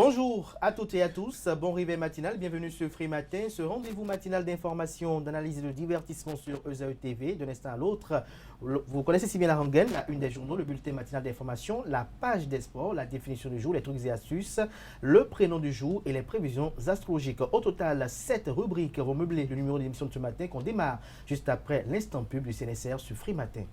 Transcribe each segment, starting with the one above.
Bonjour à toutes et à tous, bon réveil matinal, bienvenue sur Free Matin, ce rendez-vous matinal d'information, d'analyse et de divertissement sur ESAE TV. D'un instant à l'autre, vous connaissez si bien la rengaine, la une des journaux, le bulletin matinal d'information, la page des sports, la définition du jour, les trucs et astuces, le prénom du jour et les prévisions astrologiques. Au total, 7 rubriques vont meubler le numéro d'émission de ce matin qu'on démarre juste après l'instant pub du CNSR sur Free Matin.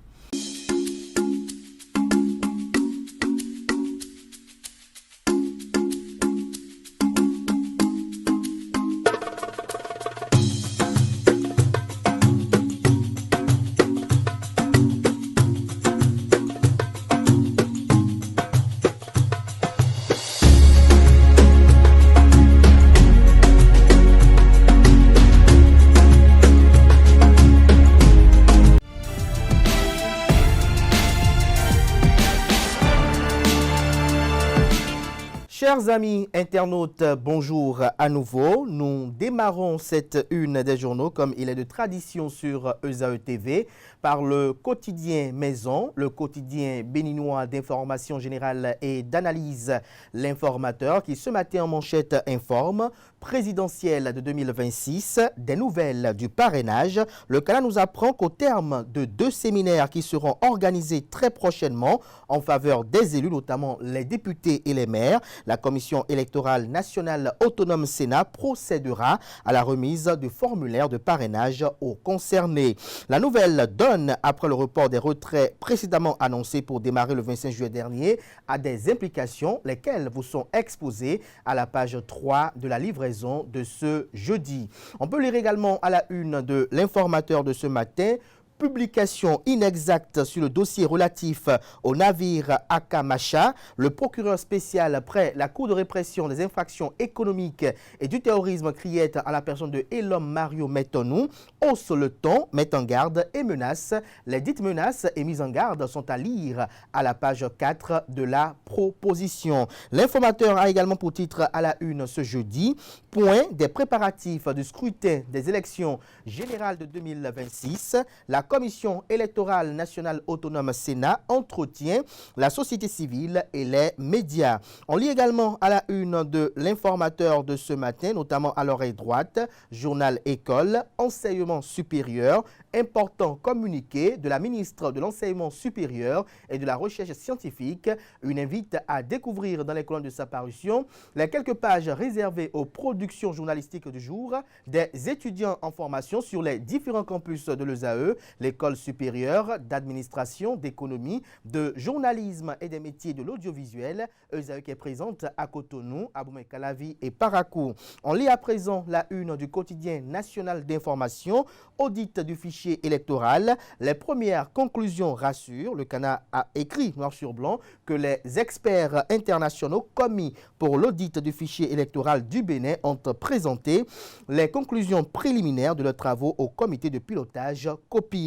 Chers amis internautes, bonjour à nouveau. Nous démarrons cette une des journaux comme il est de tradition sur ESAE TV par le quotidien Maison, le quotidien béninois d'information générale et d'analyse, l'informateur qui ce matin en manchette informe présidentielle de 2026, des nouvelles du parrainage. Le Canada nous apprend qu'au terme de 2 séminaires qui seront organisés très prochainement en faveur des élus, notamment les députés et les maires, la Commission électorale nationale autonome Sénat procédera à la remise du formulaire de parrainage aux concernés. La nouvelle donne, après le report des retraits précédemment annoncés pour démarrer le 25 juillet dernier, à des implications lesquelles vous sont exposées à la page 3 de la livraison de ce jeudi. On peut lire également à la une de l'informateur de ce matin. Publication inexacte sur le dossier relatif au navire Akamacha. Le procureur spécial près la Cour de répression des infractions économiques et du terrorisme criette à la personne de Elom Mario Metonou hausse le ton, met en garde et menace. Les dites menaces et mises en garde sont à lire à la page 4 de la proposition. L'informateur a également pour titre à la une ce jeudi point des préparatifs du scrutin des élections générales de 2026. La Commission électorale nationale autonome Sénat entretient la société civile et les médias. On lit également à la une de l'informateur de ce matin, notamment à l'oreille droite, journal École, enseignement supérieur, important communiqué de la ministre de l'enseignement supérieur et de la recherche scientifique. Une invite à découvrir dans les colonnes de sa parution les quelques pages réservées aux productions journalistiques du jour des étudiants en formation sur les différents campus de l'ESAE, l'école supérieure d'administration, d'économie, de journalisme et des métiers de l'audiovisuel, ESAE qui est présente à Cotonou, à Boumé-Calavi et Parakou. On lit à présent la une du quotidien national d'information, audit du fichier électoral. Les premières conclusions rassurent. Le Canada a écrit noir sur blanc que les experts internationaux commis pour l'audit du fichier électoral du Bénin ont présenté les conclusions préliminaires de leurs travaux au comité de pilotage COPIL.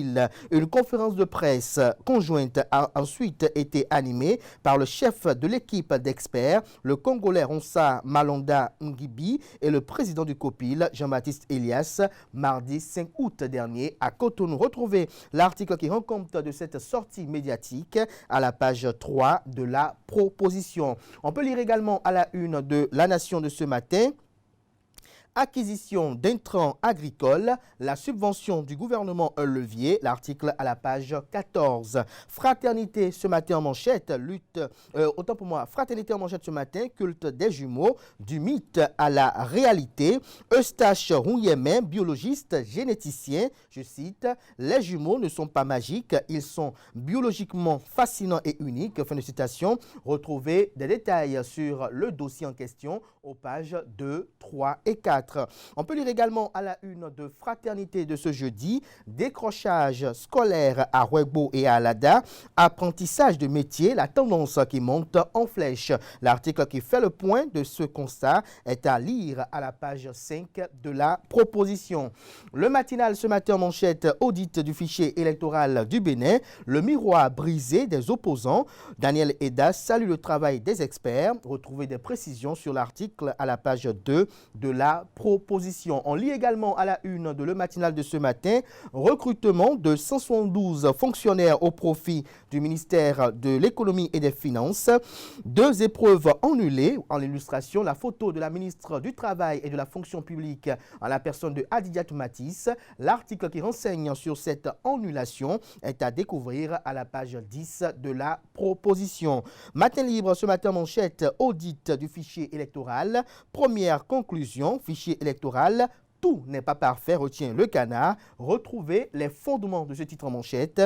Une conférence de presse conjointe a ensuite été animée par le chef de l'équipe d'experts, le Congolais Ronsa Malonda Ngibi, et le président du COPIL, Jean-Baptiste Elias, mardi 5 août dernier à Cotonou. Retrouvez l'article qui rend compte de cette sortie médiatique à la page 3 de la proposition. On peut lire également à la une de La Nation de ce matin. Acquisition d'intrants agricoles, la subvention du gouvernement un levier, l'article à la page 14. Fraternité ce matin en manchette, fraternité en manchette ce matin, culte des jumeaux, du mythe à la réalité. Eustache Rouyemen, biologiste, généticien, je cite, les jumeaux ne sont pas magiques, ils sont biologiquement fascinants et uniques. Fin de citation. Retrouvez des détails sur le dossier en question aux pages 2, 3 et 4. On peut lire également à la une de Fraternité de ce jeudi, décrochage scolaire à Ouegbo et à Alada, apprentissage de métier, la tendance qui monte en flèche. L'article qui fait le point de ce constat est à lire à la page 5 de la proposition. Le matinal ce matin en manchette, audit du fichier électoral du Bénin, le miroir brisé des opposants. Daniel Eda salue le travail des experts. Retrouvez des précisions sur l'article à la page 2 de la proposition. On lit également à la une de Le Matinal de ce matin, recrutement de 172 fonctionnaires au profit du ministère de l'économie et des finances. 2 épreuves annulées. En illustration, la photo de la ministre du Travail et de la fonction publique en la personne de Adidiatou Matisse. L'article qui renseigne sur cette annulation est à découvrir à la page 10 de la proposition. Matin libre, ce matin, manchette, audit du fichier électoral. Première conclusion, fichier électoral. Tout n'est pas parfait, retient le canard. Retrouvez les fondements de ce titre en manchette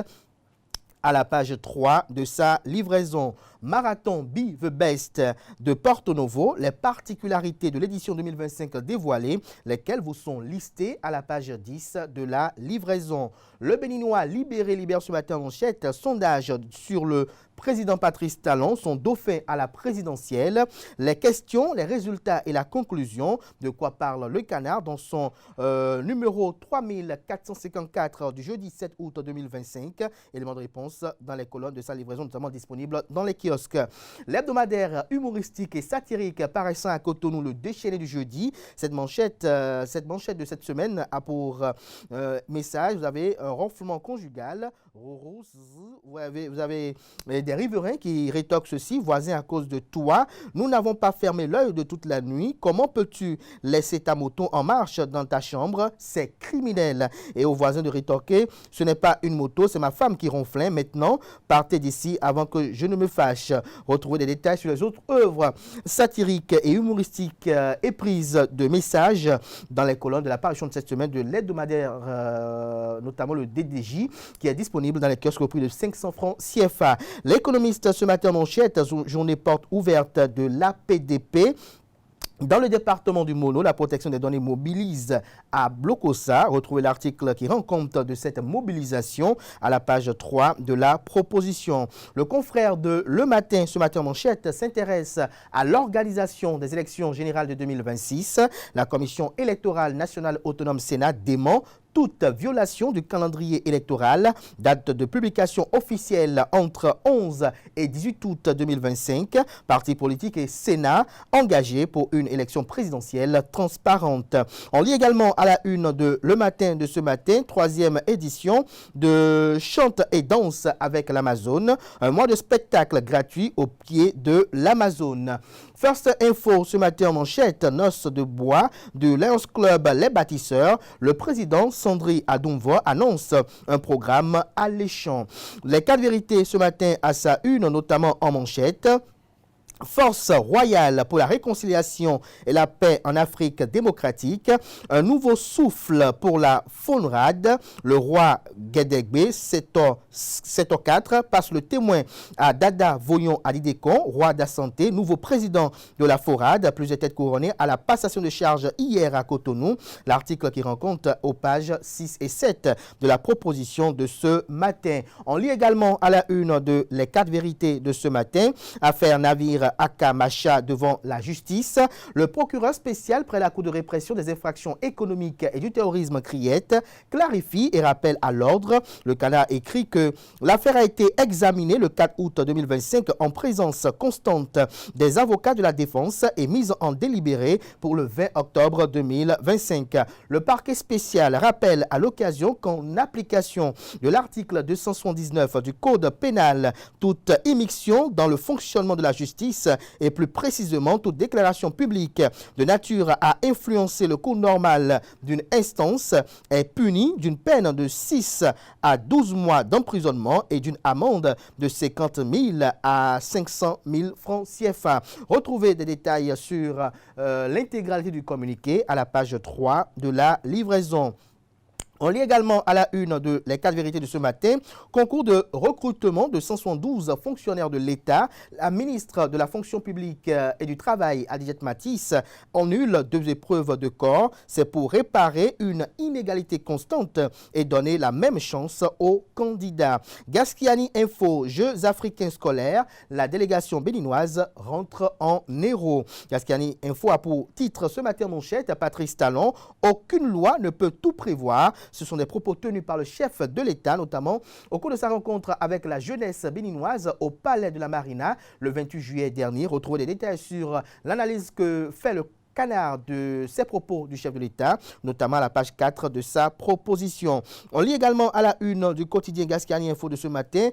à la page 3 de sa livraison. Marathon Be the Best de Porto Novo, les particularités de l'édition 2025 dévoilées, lesquelles vous sont listées à la page 10 de la livraison. Le Béninois libère ce matin en manchette, sondage sur le président Patrice Talon, son dauphin à la présidentielle. Les questions, les résultats et la conclusion, de quoi parle le canard dans son numéro 3454 du jeudi 7 août 2025. Élément de réponse dans les colonnes de sa livraison, notamment disponible dans les kiosques. L'hebdomadaire humoristique et satirique paraissant à Cotonou, le déchaîné du jeudi. Cette manchette de cette semaine a pour message, vous avez un ronflement conjugal. Vous avez des riverains qui rétorquent ceci: voisin, à cause de toi, nous n'avons pas fermé l'œil de toute la nuit. Comment peux-tu laisser ta moto en marche dans ta chambre? C'est criminel. Et aux voisins de rétorquer: ce n'est pas une moto, c'est ma femme qui ronflait. Maintenant, partez d'ici avant que je ne me fâche. Retrouvez des détails sur les autres œuvres satiriques et humoristiques éprises de messages dans les colonnes de la parution de cette semaine de l'hebdomadaire, notamment le DDJ, qui est disponible dans les kiosques au prix de 500 francs CFA. L'économiste ce matin manchette, journée porte ouverte de l'APDP. Dans le département du Mono, la protection des données mobilise à Blocosa. Retrouvez l'article qui rend compte de cette mobilisation à la page 3 de la proposition. Le confrère de Le Matin, ce matin manchette, s'intéresse à l'organisation des élections générales de 2026. La Commission électorale nationale autonome Sénat dément toute violation du calendrier électoral. Date de publication officielle entre 11 et 18 août 2025. Partis politiques et Sénat engagés pour une élection présidentielle transparente. On lit également à la une de Le Matin de ce matin, 3e édition de Chante et danse avec l'Amazone. Un mois de spectacle gratuit au pied de l'Amazone. First Info ce matin en manchette, noces de bois de Lions Club Les Bâtisseurs. Le président Sandri Adoumvo annonce un programme alléchant. Les 4 vérités ce matin à sa une, notamment en manchette. Force royale pour la réconciliation et la paix en Afrique démocratique. Un nouveau souffle pour la FONRAD. Le roi Guédégbé, 7h04, passe le témoin à Dada Voyon Adidekon, roi d'Assanté, nouveau président de la FORAD. Plusieurs têtes couronnées à la passation de charges hier à Cotonou. L'article qui rend compte aux pages 6 et 7 de la proposition de ce matin. On lit également à la une de Les 4 vérités de ce matin. Affaire navire Akamacha devant la justice. Le procureur spécial près la Cour de répression des infractions économiques et du terrorisme Criette clarifie et rappelle à l'ordre. Le Canard écrit que l'affaire a été examinée le 4 août 2025 en présence constante des avocats de la défense et mise en délibéré pour le 20 octobre 2025. Le parquet spécial rappelle à l'occasion qu'en application de l'article 279 du Code pénal, toute immixtion dans le fonctionnement de la justice et plus précisément toute déclaration publique de nature à influencer le cours normal d'une instance est punie d'une peine de 6 à 12 mois d'emprisonnement et d'une amende de 50 000 à 500 000 francs CFA. Retrouvez des détails sur l'intégralité du communiqué à la page 3 de la livraison. On lit également à la une de Les 4 vérités de ce matin, concours de recrutement de 172 fonctionnaires de l'État. La ministre de la fonction publique et du travail, Adidiatou Matisse, annule 2 épreuves de corps. C'est pour réparer une inégalité constante et donner la même chance aux candidats. Gaskiani Info, Jeux africains scolaires, la délégation béninoise rentre en héros. Gaskiani Info a pour titre ce matin manchette, Patrice Talon, aucune loi ne peut tout prévoir. Ce sont des propos tenus par le chef de l'État, notamment au cours de sa rencontre avec la jeunesse béninoise au Palais de la Marina le 28 juillet dernier. Retrouvez des détails sur l'analyse que fait le canard de ces propos du chef de l'État, notamment à la page 4 de sa proposition. On lit également à la une du quotidien Gascani Info de ce matin.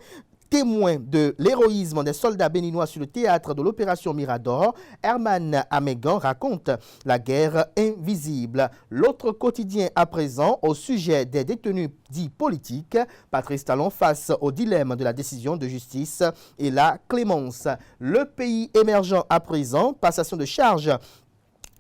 Témoin de l'héroïsme des soldats béninois sur le théâtre de l'opération Mirador, Herman Amégan raconte la guerre invisible. L'autre quotidien à présent au sujet des détenus dits politiques, Patrice Talon face au dilemme de la décision de justice et la clémence. Le pays émergent à présent, passation de charge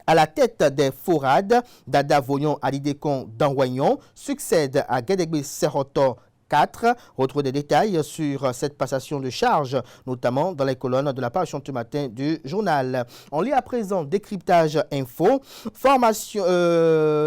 à la tête des forades, Dada Voyon Alidekon d'Anwayon succède à Guédégbé Serroto 4. Retrouvez des détails sur cette passation de charge, notamment dans les colonnes de la page ce matin du journal. On lit à présent décryptage info. Formation,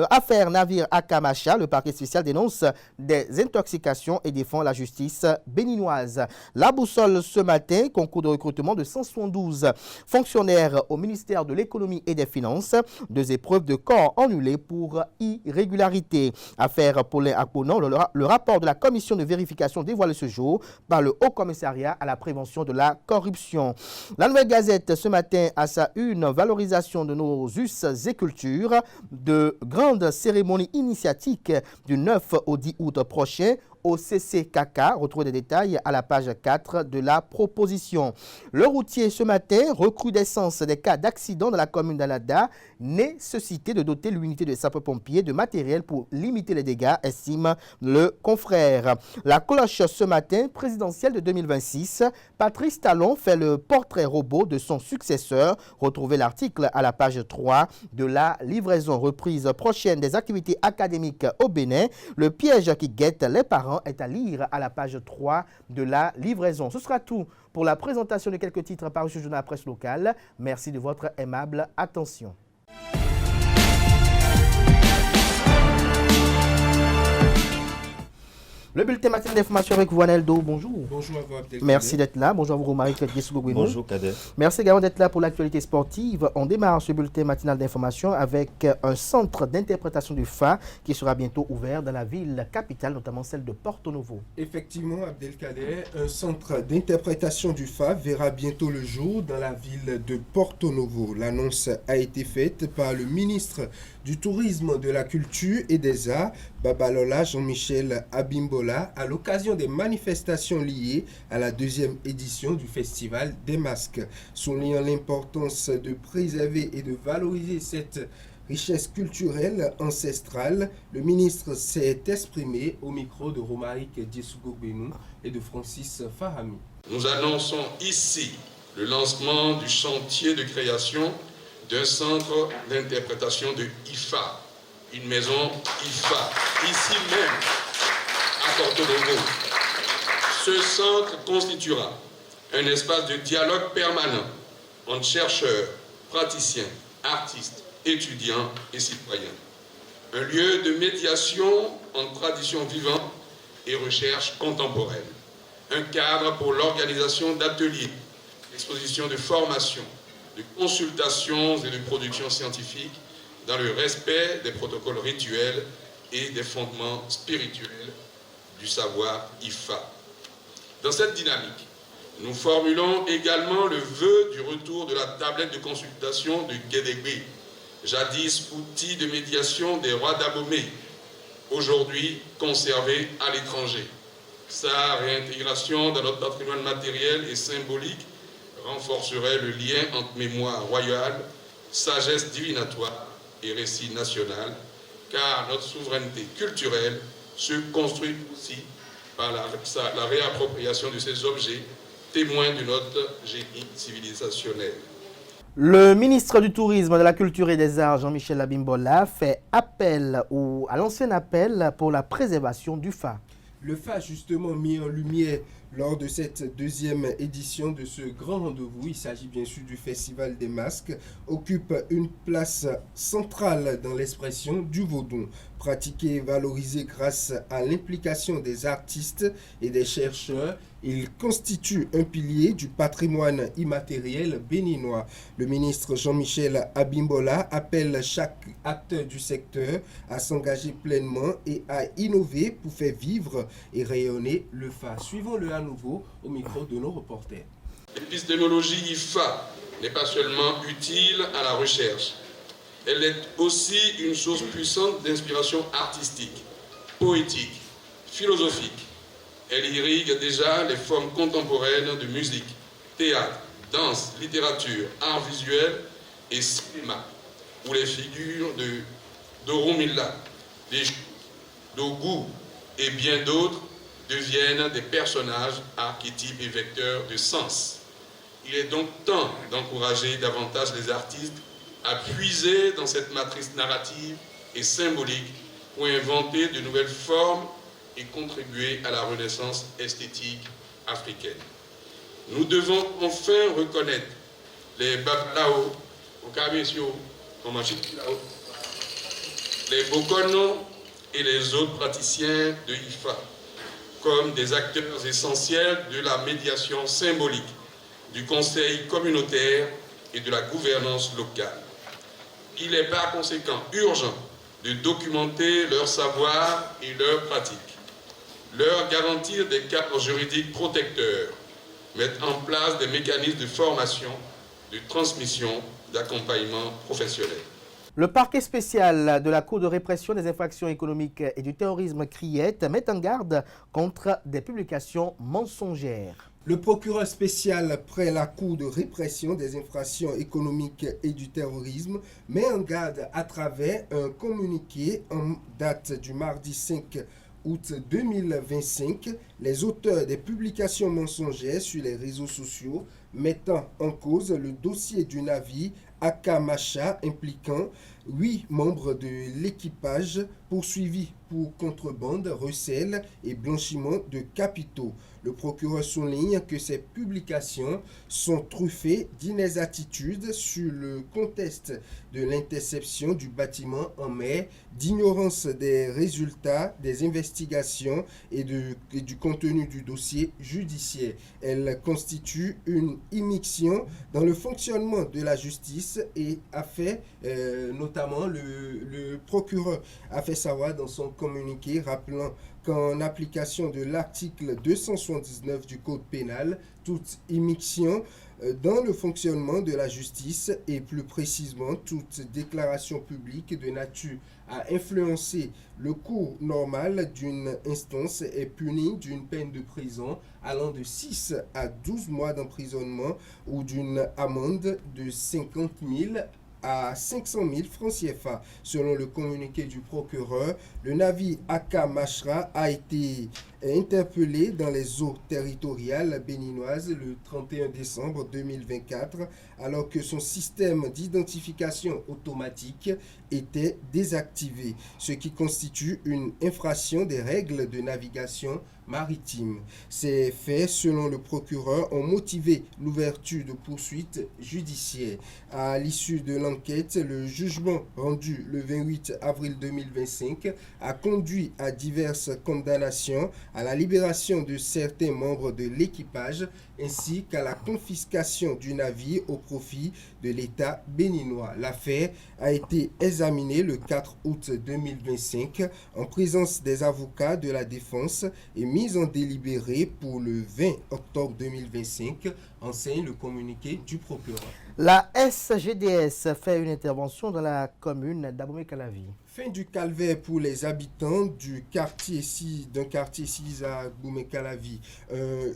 affaire navire Akamacha. Le parquet spécial dénonce des intoxications et défend la justice béninoise. La boussole ce matin, concours de recrutement de 172 fonctionnaires au ministère de l'économie et des finances. 2 épreuves de corps annulées pour irrégularité. Affaire Paulin Akponon, le rapport de la commission de vérification dévoilée ce jour par le Haut Commissariat à la prévention de la corruption. La Nouvelle Gazette ce matin a sa une, valorisation de nos us et cultures, de grandes cérémonies initiatiques du 9 au 10 août prochain au CCKK. Retrouvez des détails à la page 4 de la proposition. Le routier ce matin, recrudescence des cas d'accident dans la commune d'Alada, nécessité de doter l'unité de sapeurs-pompiers de matériel pour limiter les dégâts, estime le confrère. La cloche ce matin, présidentielle de 2026, Patrice Talon fait le portrait robot de son successeur. Retrouvez l'article à la page 3 de la livraison. Reprise prochaine des activités académiques au Bénin. Le piège qui guette les parents est à lire à la page 3 de la livraison. Ce sera tout pour la présentation de quelques titres parus sur Journal Presse Locale. Merci de votre aimable attention. Le bulletin matin d'information avec vous, Aneldo. Bonjour. Bonjour à vous, Abdelkader. Merci d'être là. Bonjour à vous, Romaric Diessou-Gouinou. Bonjour, Kader. Merci également d'être là pour l'actualité sportive. On démarre ce bulletin matinal d'information avec un centre d'interprétation du FA qui sera bientôt ouvert dans la ville capitale, notamment celle de Porto Novo. Effectivement, Abdelkader, un centre d'interprétation du FA verra bientôt le jour dans la ville de Porto Novo. L'annonce a été faite par le ministre du Tourisme, de la Culture et des Arts, Babalola Jean-Michel Abimbola, à l'occasion des manifestations liées à la 2e édition du Festival des Masques. Soulignant l'importance de préserver et de valoriser cette richesse culturelle ancestrale, le ministre s'est exprimé au micro de Romaric Diessou-Gouinou et de Francis Fahami. Nous annonçons ici le lancement du chantier de création d'un centre d'interprétation de IFA, une maison IFA, ici même à Porto Novo. Ce centre constituera un espace de dialogue permanent entre chercheurs, praticiens, artistes, étudiants et citoyens. Un lieu de médiation entre tradition vivante et recherche contemporaine. Un cadre pour l'organisation d'ateliers, d'expositions de formation, de consultations et de productions scientifiques dans le respect des protocoles rituels et des fondements spirituels du savoir IFA. Dans cette dynamique, nous formulons également le vœu du retour de la tablette de consultation de Guédégbé, jadis outil de médiation des rois d'Abomey, aujourd'hui conservé à l'étranger. Sa réintégration dans notre patrimoine matériel et symbolique renforcerait le lien entre mémoire royale, sagesse divinatoire et récit national, car notre souveraineté culturelle se construit aussi par la réappropriation de ces objets, témoins de notre génie civilisationnel. Le ministre du Tourisme, de la Culture et des Arts, Jean-Michel Abimbola, fait appel à l'ancien appel pour la préservation du FA. Le FA, justement, mis en lumière lors de cette 2e édition de ce grand rendez-vous, il s'agit bien sûr du Festival des Masques, occupe une place centrale dans l'expression du vaudou, pratiqué et valorisé grâce à l'implication des artistes et des chercheurs. Il constitue un pilier du patrimoine immatériel béninois. Le ministre Jean-Michel Abimbola appelle chaque acteur du secteur à s'engager pleinement et à innover pour faire vivre et rayonner le FA. Suivons-le à nouveau au micro de nos reporters. L'épistémologie IFA n'est pas seulement utile à la recherche. Elle est aussi une source puissante d'inspiration artistique, poétique, philosophique. Elle irrigue déjà les formes contemporaines de musique, théâtre, danse, littérature, art visuel et cinéma, où les figures de d'Oromilla, d'Ogou et bien d'autres deviennent des personnages, archétypes et vecteurs de sens. Il est donc temps d'encourager davantage les artistes à puiser dans cette matrice narrative et symbolique pour inventer de nouvelles formes et contribuer à la renaissance esthétique africaine. Nous devons enfin reconnaître les Babalao, les Bokono et les autres praticiens de IFA comme des acteurs essentiels de la médiation symbolique, du conseil communautaire et de la gouvernance locale. Il est par conséquent urgent de documenter leur savoir et leurs pratiques, leur garantir des cadres juridiques protecteurs, mettre en place des mécanismes de formation, de transmission, d'accompagnement professionnel. Le parquet spécial de la Cour de répression des infractions économiques et du terrorisme CRIET met en garde contre des publications mensongères. Le procureur spécial près la Cour de répression des infractions économiques et du terrorisme met en garde à travers un communiqué en date du mardi 5 août 2025 les auteurs des publications mensongères sur les réseaux sociaux mettant en cause le dossier du navire Akamacha impliquant 8 membres de l'équipage poursuivis pour contrebande, recel et blanchiment de capitaux. Le procureur souligne que ces publications sont truffées d'inexactitudes sur le contexte de l'interception du bâtiment en mer, d'ignorance des résultats des investigations et du contenu du dossier judiciaire. Elle constitue une immixtion dans le fonctionnement de la justice et a fait, notamment le procureur a fait savoir dans son communiqué, rappelant qu'en application de l'article 279 du Code pénal, toute immixtion dans le fonctionnement de la justice et plus précisément toute déclaration publique de nature à influencer le cours normal d'une instance est punie d'une peine de prison allant de 6 à 12 mois d'emprisonnement ou d'une amende de 50 000 à 500 000 francs CFA. Selon le communiqué du procureur, le navire Akamachra a été interpellé dans les eaux territoriales béninoises le 31 décembre 2024 alors que son système d'identification automatique était désactivé, ce qui constitue une infraction des règles de navigation maritime. Ces faits, selon le procureur, ont motivé l'ouverture de poursuites judiciaires. À l'issue de l'enquête, le jugement rendu le 28 avril 2025 a conduit à diverses condamnations, à la libération de certains membres de l'équipage ainsi qu'à la confiscation du navire au profit de l'État béninois. L'affaire a été examinée le 4 août 2025 en présence des avocats de la défense et mise en délibéré pour le 20 octobre 2025, enseigne le communiqué du procureur. La SGDS fait une intervention dans la commune d'Abomey-Calavi. Fin du calvaire pour les habitants d'un quartier 6 à Abomey-Calavi.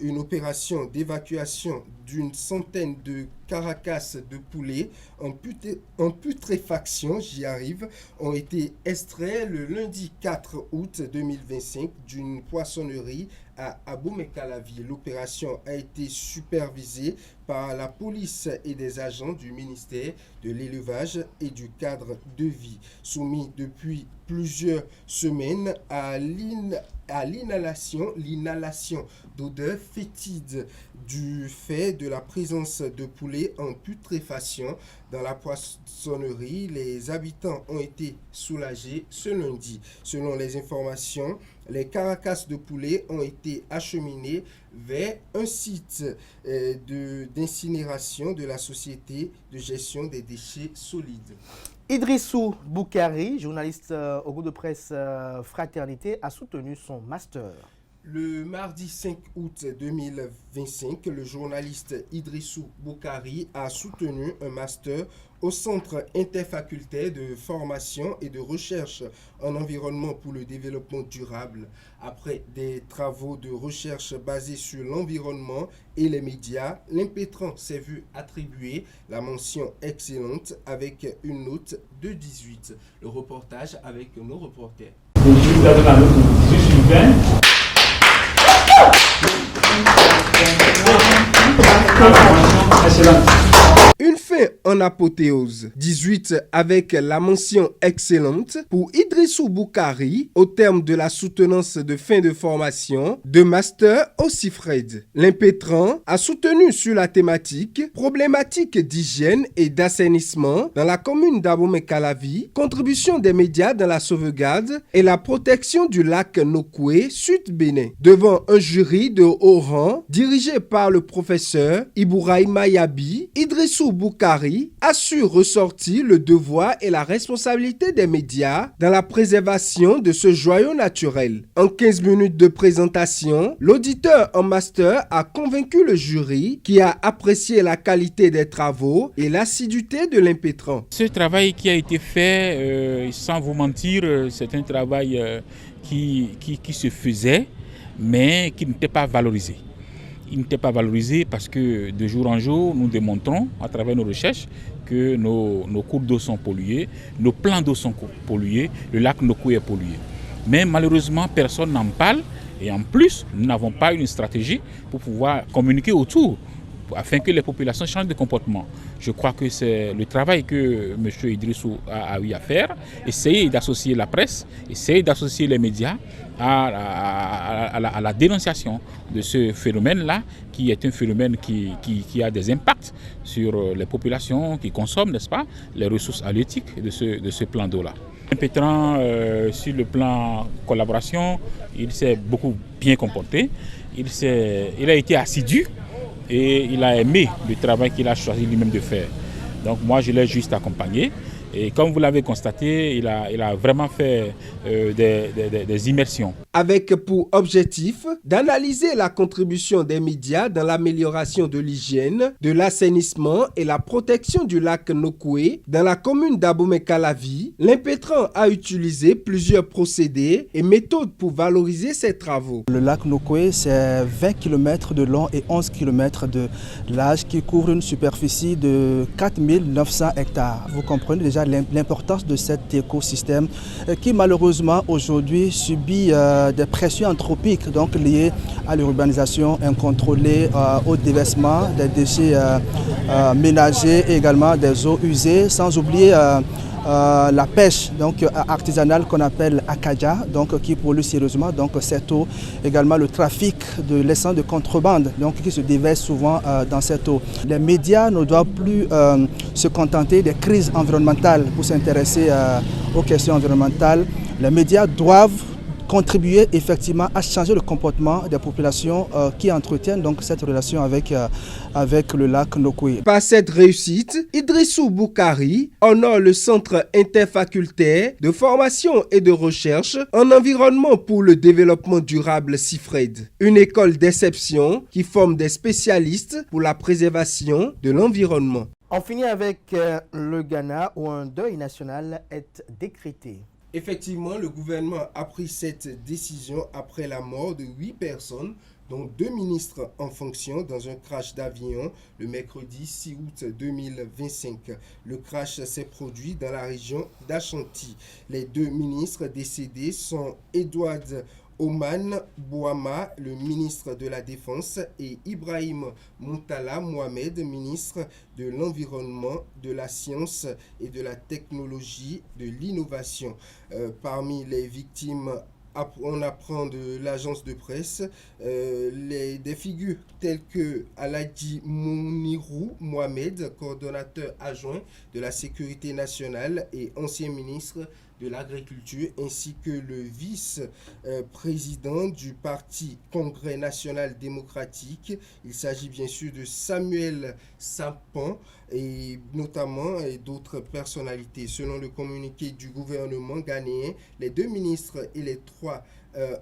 Une opération d'évacuation d'une centaine de carcasses de poulets en putréfaction, j'y arrive, ont été extraits le lundi 4 août 2025 d'une poissonnerie à Abomey-Calavi. L'opération a été supervisée par la police et des agents du ministère de l'élevage et du cadre de vie, soumis depuis plusieurs semaines à l'inhalation d'odeurs fétides du fait de la présence de poulets en putréfaction dans la poissonnerie. Les habitants ont été soulagés ce lundi. Selon les informations, les carcasses de poulets ont été acheminées vers un site d'incinération de la Société de gestion des déchets solides. Idrissou Boukari, journaliste au groupe de presse Fraternité, a soutenu son master. Le mardi 5 août 2025, le journaliste Idrissou Boukari a soutenu un master au Centre interfacultaire de formation et de recherche en environnement pour le développement durable. Après des travaux de recherche basés sur l'environnement et les médias, l'Impétran s'est vu attribuer la mention excellente avec une note de 18. Le reportage avec nos reporters. Vous avez la note de 18 sur 20. Excellente. Une fin en apothéose. 18 avec la mention excellente pour Idrissou Boukari au terme de la soutenance de fin de formation de master au CIFRED. L'Impétran a soutenu sur la thématique problématique d'hygiène et d'assainissement dans la commune d'Abomey-Calavi, contribution des médias dans la sauvegarde et la protection du lac Nokoué, Sud-Bénin. Devant un jury de haut rang dirigé par le professeur Ibouraïma Yabi, Idrissou Boukari a su ressortir le devoir et la responsabilité des médias dans la préservation de ce joyau naturel. En 15 minutes de présentation, l'auditeur en master a convaincu le jury qui a apprécié la qualité des travaux et l'assiduité de l'Impétran. Ce travail qui a été fait, sans vous mentir, c'est un travail qui se faisait, mais qui n'était pas valorisé. Il n'était pas valorisé parce que de jour en jour, nous démontrons à travers nos recherches que nos cours d'eau sont pollués, nos plans d'eau sont pollués, le lac Nokoué est pollué. Mais malheureusement, personne n'en parle et en plus, nous n'avons pas une stratégie pour pouvoir communiquer autour afin que les populations changent de comportement. Je crois que c'est le travail que M. Idrissou a eu à faire, essayer d'associer la presse, essayer d'associer les médias à la dénonciation de ce phénomène-là, qui est un phénomène qui a des impacts sur les populations qui consomment, n'est-ce pas, les ressources halieutiques de ce plan d'eau-là. L'Impétran, sur le plan collaboration, il s'est beaucoup bien comporté, il a été assidu, et il a aimé le travail qu'il a choisi lui-même de faire. Donc moi, je l'ai juste accompagné. Et comme vous l'avez constaté, il a vraiment fait des immersions. Avec pour objectif d'analyser la contribution des médias dans l'amélioration de l'hygiène, de l'assainissement et la protection du lac Nokoué dans la commune d'Abomey-Calavi, l'Impétran a utilisé plusieurs procédés et méthodes pour valoriser ses travaux. Le lac Nokoué, c'est 20 km de long et 11 km de large qui couvre une superficie de 4900 hectares. Vous comprenez déjà l'importance de cet écosystème qui malheureusement aujourd'hui subit des pressions anthropiques donc liées à l'urbanisation incontrôlée, au déversement des déchets ménagers et également des eaux usées, sans oublier la pêche donc artisanale qu'on appelle akaja, donc qui pollue sérieusement donc cette eau, également le trafic de l'essence de contrebande donc qui se déverse souvent dans cette eau. Les médias ne doivent plus se contenter des crises environnementales pour s'intéresser aux questions environnementales. Les médias doivent contribuer effectivement à changer le comportement des populations qui entretiennent donc cette relation avec le lac Nokoué. Par cette réussite, Idrissou Boukari honore le Centre interfacultaire de formation et de recherche en environnement pour le développement durable CIFRED, une école d'exception qui forme des spécialistes pour la préservation de l'environnement. On finit avec le Ghana où un deuil national est décrété. Effectivement, le gouvernement a pris cette décision après la mort de 8 personnes, dont 2 ministres en fonction dans un crash d'avion le mercredi 6 août 2025. Le crash s'est produit dans la région d'Ashanti. Les 2 ministres décédés sont Edward Oman Bouama, le ministre de la Défense, et Ibrahim Moutala Mohamed, ministre de l'Environnement, de la Science et de la Technologie, de l'Innovation. Parmi les victimes, on apprend de l'agence de presse des figures telles que Aladji Mounirou Mohamed, coordonnateur adjoint de la sécurité nationale et ancien ministre de l'Agriculture, ainsi que le vice-président du parti Congrès national démocratique. Il s'agit bien sûr de Samuel Sapon et notamment d'autres personnalités. Selon le communiqué du gouvernement ghanéen, les 2 ministres et les 3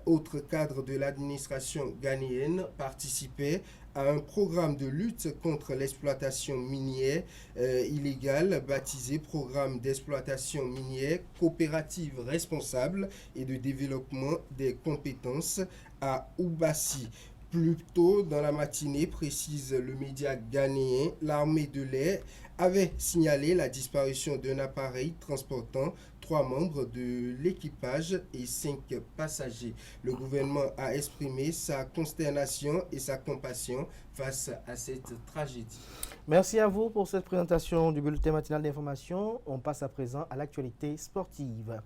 autres cadres de l'administration ghanéenne participaient à un programme de lutte contre l'exploitation minière illégale baptisé Programme d'exploitation minière coopérative responsable et de développement des compétences à Oubassi. Plus tôt dans la matinée, précise le média ghanéen, l'armée de l'air avait signalé la disparition d'un appareil transportant 3 membres de l'équipage et 5 passagers. Le gouvernement a exprimé sa consternation et sa compassion face à cette tragédie. Merci à vous pour cette présentation du bulletin matinal d'information. On passe à présent à l'actualité sportive.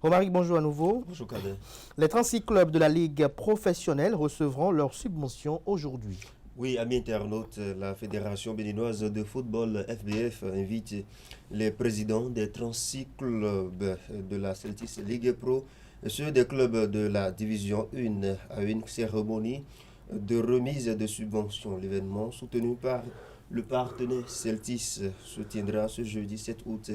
Romaric, bonjour à nouveau. Bonjour Kader. Les 36 clubs de la Ligue professionnelle recevront leur subvention aujourd'hui. Oui, amis internautes, la Fédération béninoise de football FBF invite les présidents des 36 clubs de la Celtics Ligue Pro, ceux des clubs de la division 1 à une cérémonie de remise de subventions. L'événement soutenu par le partenaire Celtics se tiendra ce jeudi 7 août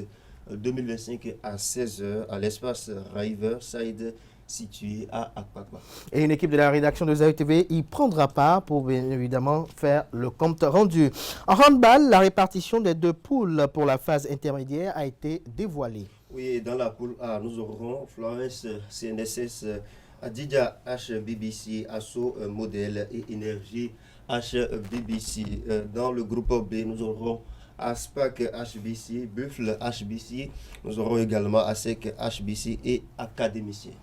2025 à 16h à l'espace Riverside situé à Akpakpa. Et une équipe de la rédaction de Zaï TV y prendra part pour bien évidemment faire le compte rendu. En handball, la répartition des 2 poules pour la phase intermédiaire a été dévoilée. Oui, dans la poule A, nous aurons Florence CNSS, Adidja HBBC, Asso Modèle et Énergie HBBC. Dans le groupe B, nous aurons Aspac HBC, Buffle HBC, nous aurons également ASEC HBC et Académicien.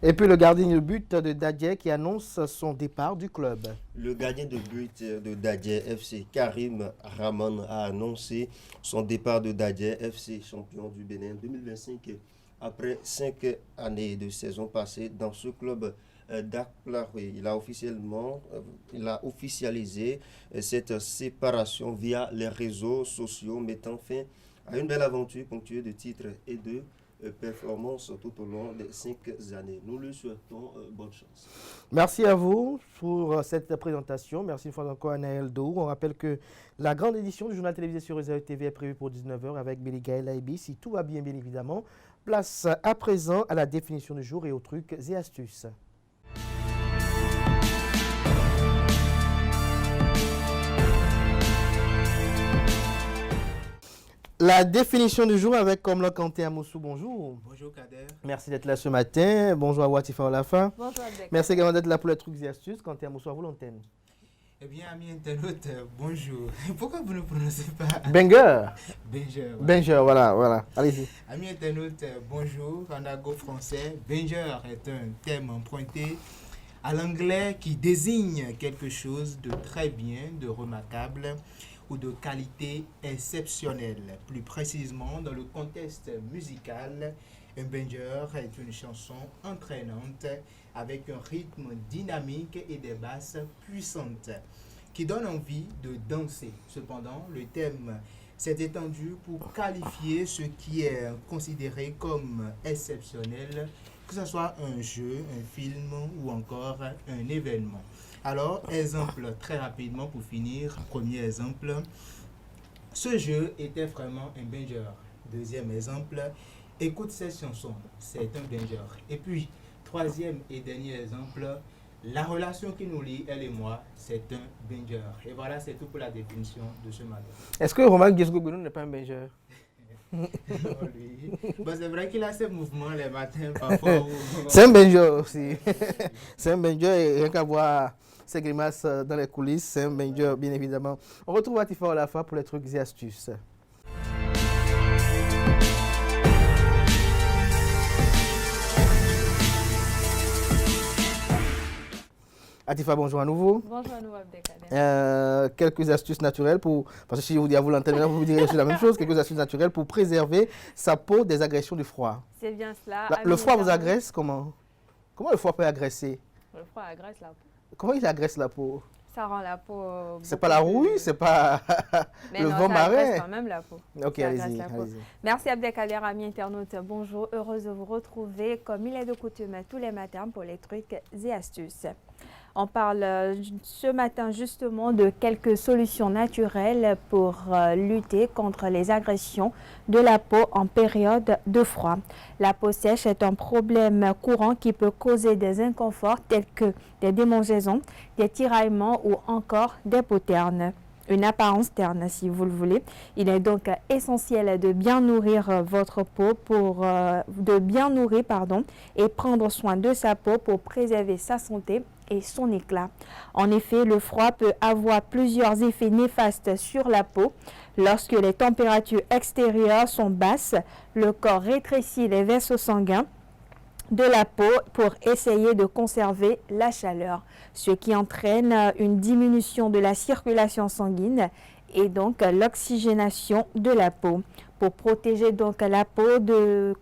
Et puis le gardien de but de Dadje qui annonce son départ du club. Le gardien de but de Dadje FC, Karim Rahman, a annoncé son départ de Dadje FC, champion du Bénin 2025, après 5 années de saison passée dans ce club d'Akplaré. Il a officialisé cette séparation via les réseaux sociaux, mettant fin à une belle aventure ponctuée de titres et de performances tout au long des 5 années. Nous lui souhaitons bonne chance. Merci à vous pour cette présentation. Merci une fois encore à Naël Dou. On rappelle que la grande édition du journal télévisé sur Zaï TV est prévue pour 19h avec Béli Gaël Aïbi. Si tout va bien, bien évidemment, place à présent à la définition du jour et aux trucs et astuces. La définition du jour avec Komla Kanté Amoussou, bonjour. Bonjour Kader. Merci d'être là ce matin. Bonjour à Watifa Olafa. Bonjour Abdek. Merci également d'être là pour les trucs et astuces. Kanté Amoussou, à vous l'antenne. Eh bien, amis internautes, bonjour. Pourquoi vous ne prononcez pas Banger. Banger? Banger, voilà. Allez-y. Amis internautes, bonjour. En argot français, Banger est un terme emprunté à l'anglais qui désigne quelque chose de très bien, de remarquable ou de qualité exceptionnelle. Plus précisément, dans le contexte musical, un banger est une chanson entraînante avec un rythme dynamique et des basses puissantes qui donne envie de danser. Cependant, le thème s'est étendu pour qualifier ce qui est considéré comme exceptionnel, que ce soit un jeu, un film ou encore un événement. Alors, exemple très rapidement pour finir. Premier exemple, ce jeu était vraiment un banger. Deuxième exemple, écoute cette chanson, c'est un banger. Et puis, troisième et dernier exemple, la relation qui nous lie, elle et moi, c'est un banger. Et voilà, c'est tout pour la définition de ce matin. Est-ce que Romain Guesgogonou n'est pas un banger? Bon, c'est vrai qu'il a ces mouvements les matins parfois. C'est un banger aussi. C'est un banger et rien qu'à voir ses grimaces dans les coulisses, c'est un banger bien évidemment. On retrouve Watifa Olafa pour les trucs et astuces. Atifa, bonjour à nouveau. Bonjour à nouveau, Abdelkader. Quelques astuces naturelles pour, parce que si je vous dis à vous l'antenne, vous direz la même chose, quelques astuces naturelles pour préserver sa peau des agressions du froid. C'est bien cela. Le froid vous agresse comment? Comment le froid peut agresser? Le froid agresse la peau. Comment il agresse la peau? Ça rend la peau... C'est pas la rouille, c'est pas mais le non, vent ça marin. agresse quand même la peau. Ok, Ça agresse allez-y. la peau. Merci Abdelkader, amis internautes. Bonjour, heureuse de vous retrouver comme il est de coutume tous les matins pour les trucs et astuces. On parle ce matin justement de quelques solutions naturelles pour lutter contre les agressions de la peau en période de froid. La peau sèche est un problème courant qui peut causer des inconforts tels que des démangeaisons, des tiraillements ou encore des peaux ternes. Une apparence terne si vous le voulez. Il est donc essentiel de bien nourrir votre peau et prendre soin de sa peau pour préserver sa santé et son éclat. En effet, le froid peut avoir plusieurs effets néfastes sur la peau. Lorsque les températures extérieures sont basses, le corps rétrécit les vaisseaux sanguins de la peau pour essayer de conserver la chaleur, ce qui entraîne une diminution de la circulation sanguine et donc l'oxygénation de la peau. Pour protéger donc la peau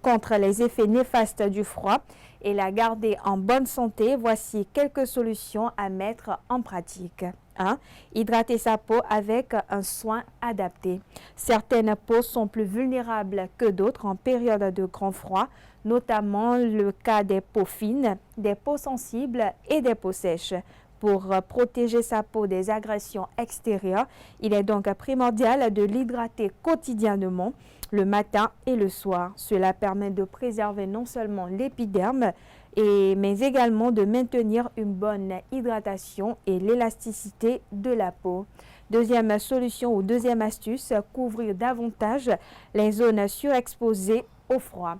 contre les effets néfastes du froid et la garder en bonne santé, voici quelques solutions à mettre en pratique. 1. Hydrater sa peau avec un soin adapté. Certaines peaux sont plus vulnérables que d'autres en période de grand froid, notamment le cas des peaux fines, des peaux sensibles et des peaux sèches. Pour protéger sa peau des agressions extérieures, il est donc primordial de l'hydrater quotidiennement, le matin et le soir. Cela permet de préserver non seulement l'épiderme, mais également de maintenir une bonne hydratation et l'élasticité de la peau. Deuxième solution ou deuxième astuce, couvrir davantage les zones surexposées au froid.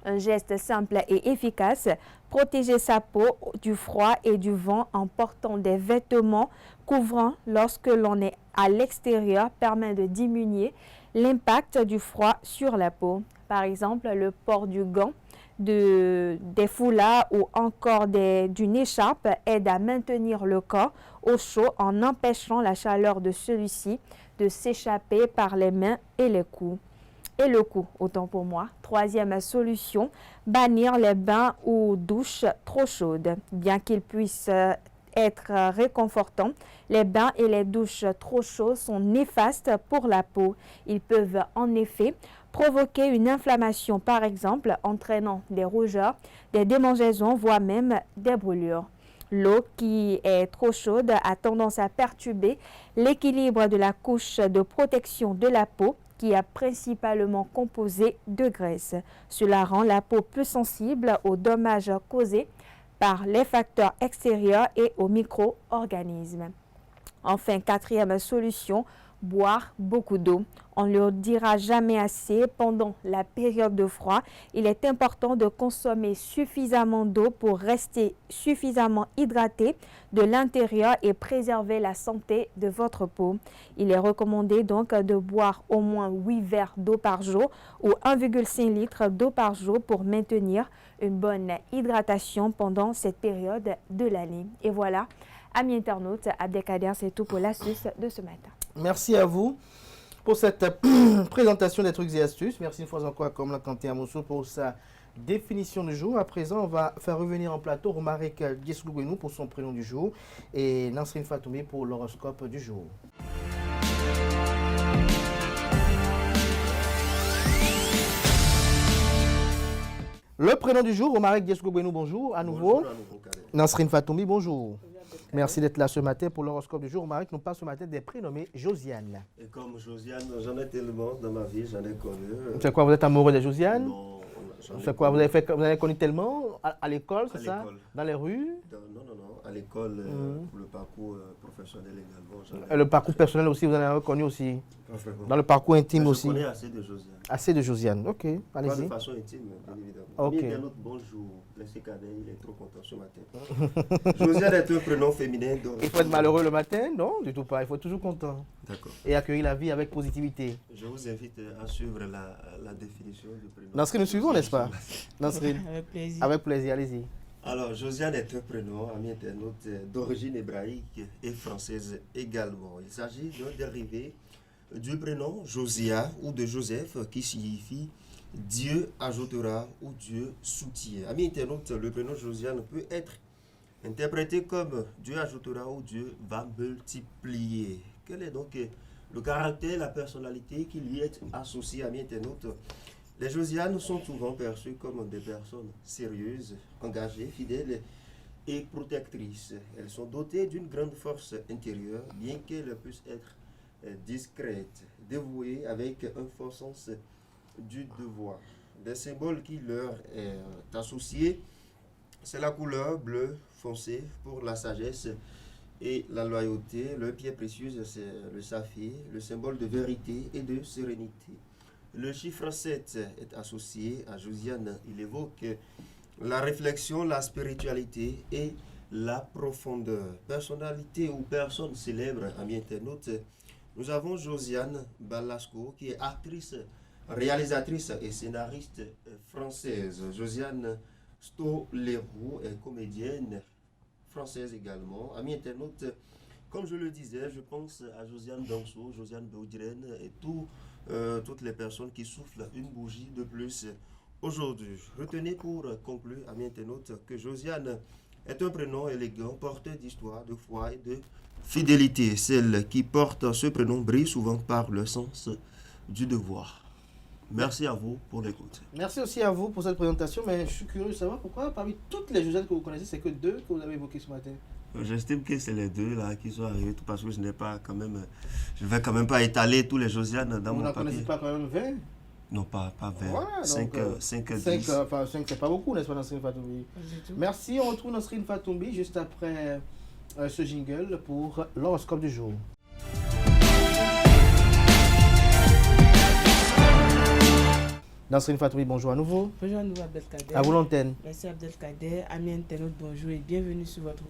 Un geste simple et efficace, protéger sa peau du froid et du vent en portant des vêtements couvrants lorsque l'on est à l'extérieur permet de diminuer l'impact du froid sur la peau. Par exemple, le port du gant, des foulards ou encore d'une écharpe aide à maintenir le corps au chaud en empêchant la chaleur de celui-ci de s'échapper par les mains et les coups. Et le cou, autant pour moi. Troisième solution, bannir les bains ou douches trop chaudes. Bien qu'ils puissent être réconfortants, les bains et les douches trop chaudes sont néfastes pour la peau. Ils peuvent en effet provoquer une inflammation, par exemple, entraînant des rougeurs, des démangeaisons, voire même des brûlures. L'eau qui est trop chaude a tendance à perturber l'équilibre de la couche de protection de la peau, qui est principalement composée de graisse. Cela rend la peau plus sensible aux dommages causés par les facteurs extérieurs et aux micro-organismes. Enfin, quatrième solution, boire beaucoup d'eau. On ne le dira jamais assez, pendant la période de froid, il est important de consommer suffisamment d'eau pour rester suffisamment hydraté de l'intérieur et préserver la santé de votre peau. Il est recommandé donc de boire au moins 8 verres d'eau par jour ou 1,5 litre d'eau par jour pour maintenir une bonne hydratation pendant cette période de l'année. Et voilà, amis internautes, Abdelkader, c'est tout pour l'astuce de ce matin. Merci à vous pour cette présentation des trucs et astuces. Merci une fois encore à Komla Kanté Amosso pour sa définition du jour. À présent, on va faire revenir en plateau Romaric Dieslougouenou pour son prénom du jour et Nasrine Fatoumi pour l'horoscope du jour. Le prénom du jour, Romaric Dieslougouenou, bonjour à nouveau. Bonjour à nouveau, Nasrine Fatoumi, bonjour. Merci d'être là ce matin pour l'horoscope du jour. Marc nous parle ce matin des prénommés Josiane. Et comme Josiane, j'en ai tellement dans ma vie, j'en ai connu. C'est quoi, vous êtes amoureux de Josiane? Non, j'en ai C'est quoi, vous avez connu tellement à l'école, c'est ça? l'école. Dans les rues? Non, à l'école, pour le parcours professionnel également. Et le parcours personnel aussi, vous en avez reconnu aussi? Parfaitement. Dans le parcours intime aussi? Je connais assez de Josiane. Assez de Josiane, ok, Pas allez-y. de façon intime, bien évidemment. Ok. Mais d'un autre bonjour, laissez Cadet, il est trop content ce matin. Josiane est un prénom féminin. Donc... Il faut être malheureux le matin? Non, du tout pas, il faut être toujours content. D'accord. Et accueillir la vie avec positivité. Je vous invite à suivre la définition du prénom. Nasrine, nous suivons, n'est-ce pas? Nasrine. Avec plaisir. Avec plaisir, allez-y. Alors, Josiane est un prénom, ami internaute, d'origine hébraïque et française également. Il s'agit d'un dérivé du prénom Josia ou de Joseph qui signifie Dieu ajoutera ou Dieu soutient. Ami internaute, le prénom Josiane peut être interprété comme Dieu ajoutera ou Dieu va multiplier. Quel est donc le caractère, la personnalité qui lui est associée, ami internaute? Les Josianes sont souvent perçues comme des personnes sérieuses, engagées, fidèles et protectrices. Elles sont dotées d'une grande force intérieure, bien qu'elles puissent être discrètes, dévouées avec un fort sens du devoir. Des symboles qui leur est associé, c'est la couleur bleu foncé pour la sagesse et la loyauté. Leur pierre précieuse, c'est le saphir, le symbole de vérité et de sérénité. Le chiffre 7 est associé à Josiane. Il évoque la réflexion, la spiritualité et la profondeur. Personnalité ou personne célèbre, amis internautes, nous avons Josiane Balasco, qui est actrice, réalisatrice et scénariste française. Josiane Stolero est comédienne française également. Amis internautes, comme je le disais, je pense à Josiane Danso, Josiane Baudrenne et toutes les personnes qui soufflent une bougie de plus aujourd'hui. Retenez pour conclure, amis internautes, que Josiane est un prénom élégant, porteur d'histoire, de foi et de fidélité. Celle qui porte ce prénom brille souvent par le sens du devoir. Merci à vous pour l'écoute. Merci aussi à vous pour cette présentation, mais je suis curieux de savoir pourquoi parmi toutes les Josiane que vous connaissez, c'est que 2 que vous avez évoquées ce matin. J'estime que c'est les 2 là qui sont arrivés, parce que je n'ai pas quand même, je ne vais quand même pas étaler tous les Josiane dans mon papier. Vous n'en connaissez pas quand même 20? Non, pas 20. Voilà, 5, 10. Enfin, 5 c'est pas beaucoup, n'est-ce pas, Nasrine Fatoumbi? Merci, on retrouve Nasrine Fatoumbi juste après ce jingle pour l'horoscope du jour. Nasrine Fatoumbi, bonjour à nouveau. Bonjour à nouveau Abdelkader. À vous l'antenne. Merci Abdelkader. Amis internautes, bonjour et bienvenue sur votre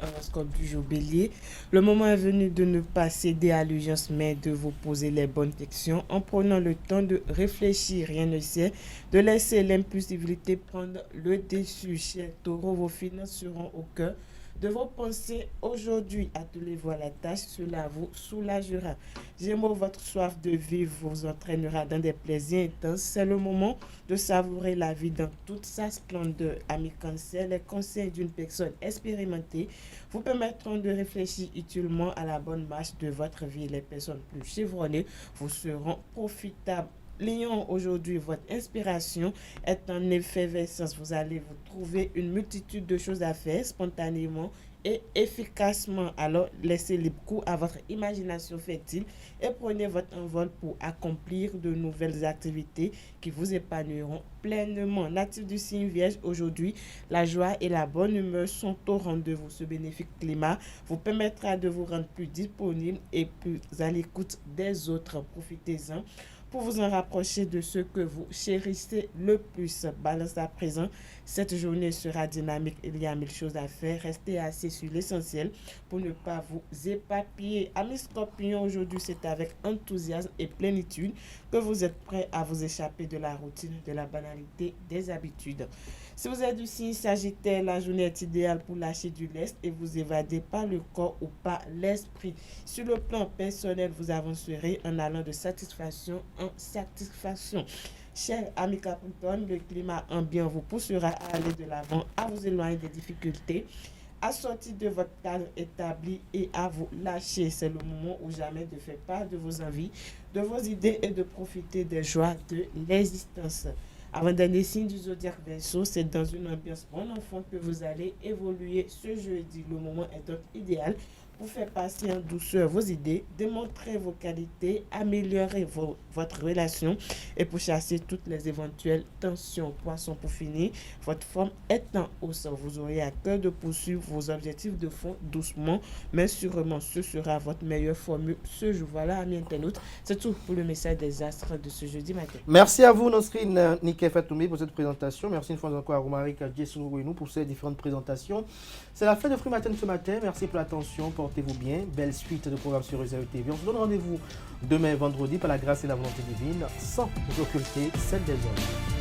horoscope du jour Bélier. Le moment est venu de ne pas céder à l'urgence, mais de vous poser les bonnes questions en prenant le temps de réfléchir. Rien ne sert de laisser l'impulsivité prendre le dessus. Chers taureaux, vos finances seront au cœur de vos pensées aujourd'hui. Attelez-vous à la tâche, cela vous soulagera. Gémeaux, votre soif de vivre vous entraînera dans des plaisirs intenses. C'est le moment de savourer la vie dans toute sa splendeur. Amis Cancer, les conseils d'une personne expérimentée vous permettront de réfléchir utilement à la bonne marche de votre vie. Les personnes plus chevronnées vous seront profitables. Lion, aujourd'hui, votre inspiration est en effervescence. Vous allez vous trouver une multitude de choses à faire spontanément et efficacement. Alors, laissez libre cours à votre imagination fertile et prenez votre envol pour accomplir de nouvelles activités qui vous épanouiront pleinement. Natif du signe Vierge, aujourd'hui, la joie et la bonne humeur sont au rendez-vous. Ce bénéfique climat vous permettra de vous rendre plus disponible et plus à l'écoute des autres. Profitez-en pour vous en rapprocher de ceux que vous chérissez le plus. Balance à présent, cette journée sera dynamique, il y a 1000 choses à faire. Restez assis sur l'essentiel pour ne pas vous éparpiller. Amis Scorpions, aujourd'hui c'est avec enthousiasme et plénitude que vous êtes prêts à vous échapper de la routine, de la banalité des habitudes. Si vous êtes du signe Sagittaire, la journée est idéale pour lâcher du lest et vous évader par le corps ou par l'esprit. Sur le plan personnel, vous avancerez en allant de satisfaction en satisfaction. Chers amis Capricorne, le climat ambiant vous poussera à aller de l'avant, à vous éloigner des difficultés, à sortir de votre cadre établi et à vous lâcher. C'est le moment ou jamais de faire part de vos envies, de vos idées et de profiter des joies de l'existence. Avant-dernier signe du zodiaque Verseau, c'est dans une ambiance bon enfant que vous allez évoluer ce jeudi. Le moment est donc idéal pour faire passer en douceur vos idées, démontrer vos qualités, améliorer votre relation et pour chasser toutes les éventuelles tensions. Poisson, pour finir, votre forme est en hausse. Vous aurez à cœur de poursuivre vos objectifs de fond doucement, mais sûrement ce sera votre meilleure formule ce jour. Voilà, amis internautes, c'est tout pour le message des astres de ce jeudi matin. Merci à vous, Nasrine Fatoumbi, pour cette présentation. Merci une fois encore à Romaric Djessounou pour ces différentes présentations. C'est la fin de Free Matin ce matin. Merci pour l'attention. Portez-vous bien. Belle suite de programmes sur Réseau TV. On se donne rendez-vous demain vendredi par la grâce et la volonté divine, sans occulter celle des hommes.